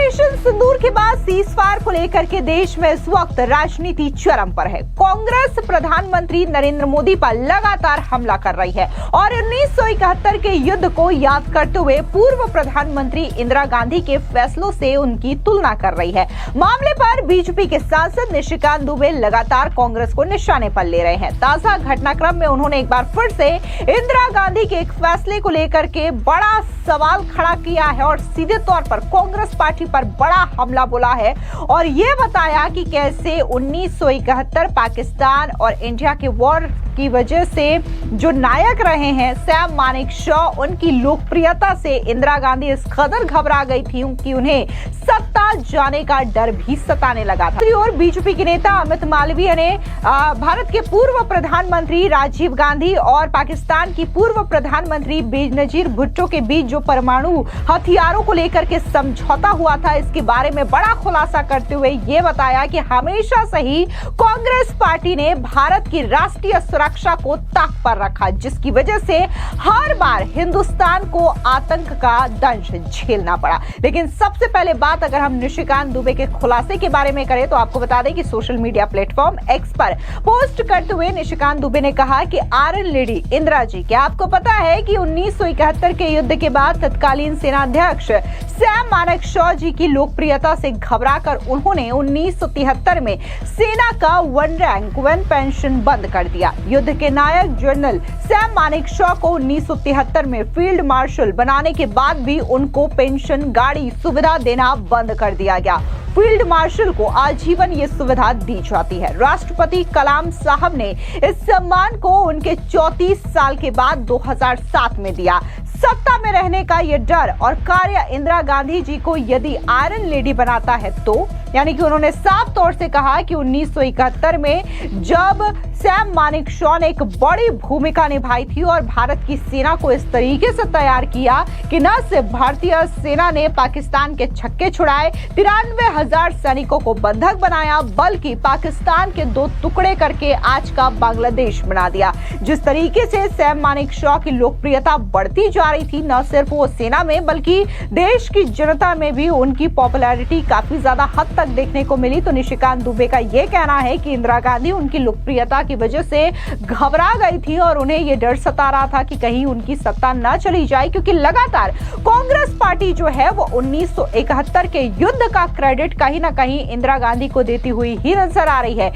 Operation सिंदूर के बाद ceasefire को लेकर के देश में इस वक्त राजनीति चरम पर है। कांग्रेस प्रधानमंत्री नरेंद्र मोदी पर लगातार हमला कर रही है और 1971 के युद्ध को याद करते हुए पूर्व प्रधानमंत्री इंदिरा गांधी के फैसलों से उनकी तुलना कर रही है। मामले पर बीजेपी के सांसद निशिकांत दुबे लगातार कांग्रेस को निशाने पर ले रहे हैं। ताजा घटनाक्रम में उन्होंने एक बार फिर से इंदिरा गांधी के एक फैसले को लेकर के बड़ा सवाल खड़ा किया है और सीधे तौर पर कांग्रेस पार्टी पर बड़ा हमला बोला है और ये बताया कि कैसे 1971 पाकिस्तान और इंडिया के वॉर की वजह से जो नायक रहे हैं सैम मानेकशॉ, उनकी लोकप्रियता से इंदिरा गांधी इस कदर घबरा गई थी कि उन्हें सत्ता जाने का डर भी सताने लगा था। और बीजेपी के नेता अमित मालवीय ने भारत के पूर्व प्रधानमंत्री राजीव गांधी और पाकिस्तान की पूर्व प्रधानमंत्री बेनजीर भुट्टो के बीच जो परमाणु हथियारों को लेकर के समझौता हुआ था, इसके बारे में बड़ा खुलासा करते हुए ये बताया कि हमेशा से ही कांग्रेस पार्टी ने भारत की राष्ट्रीय सुरक्षा को ताक पर रखा, जिसकी वजह से हर बार हिंदुस्तान को आतंक का दंश झेलना पड़ा। लेकिन सबसे पहले बात अगर हम निशिकांत दुबे के खुलासे के बारे में करें तो आपको बता दें कि सोशल मीडिया प्लेटफॉर्म एक्स पर पोस्ट करते हुए निशिकांत दुबे ने कहा कि आयरन लेडी इंदिरा जी, क्या आपको पता है कि 1971 के युद्ध के बाद तत्कालीन सेनाध्यक्ष सैम मानेकशॉ जी की लोकप्रियता से घबराकर उन्होंने 1973 में सेना का वन रैंक वन पेंशन बंद कर दिया। युद्ध के नायक जनरल सैम मानेकशॉ को 1973 में फील्ड मार्शल बनाने के बाद भी उनको पेंशन गाड़ी सुविधा देना बंद कर दिया गया। फील्ड मार्शल को आजीवन ये सुविधा दी जाती है। राष्ट्रपति कलाम साहब ने इस सम्मान को उनके 34 साल के बाद 2007 में दिया। सत्ता में रहने का ये डर और कार्य इंदिरा गांधी जी को यदि आयरन लेडी बनाता है तो, यानी कि उन्होंने साफ तौर से कहा कि 1971 में जब सैम मानेकशॉ ने एक बड़ी भूमिका निभाई थी और भारत की सेना को इस तरीके से तैयार किया कि न सिर्फ भारतीय सेना ने पाकिस्तान के छक्के छुड़ाए, 93,000 सैनिकों को बंधक बनाया, बल्कि पाकिस्तान के 2 टुकड़े करके आज का बांग्लादेश बना दिया। जिस तरीके से सैम मानेकशॉ की लोकप्रियता बढ़ती जा रही थी, न सिर्फ वो सेना में बल्कि देश की जनता में भी उनकी पॉपुलैरिटी काफी ज्यादा हद तक देखने को मिली। तो निशिकांत दुबे का यह कहना है कि इंदिरा गांधी उनकी लोकप्रियता की वजह से घबरा गई थी और उन्हें यह डर सता रहा था कि कहीं उनकी सत्ता न चली जाए, क्योंकि लगातार कांग्रेस पार्टी जो है वो 1971 के युद्ध का क्रेडिट कहीं ना कहीं इंदिरा गांधी को देती हुई ही नजर आ रही है।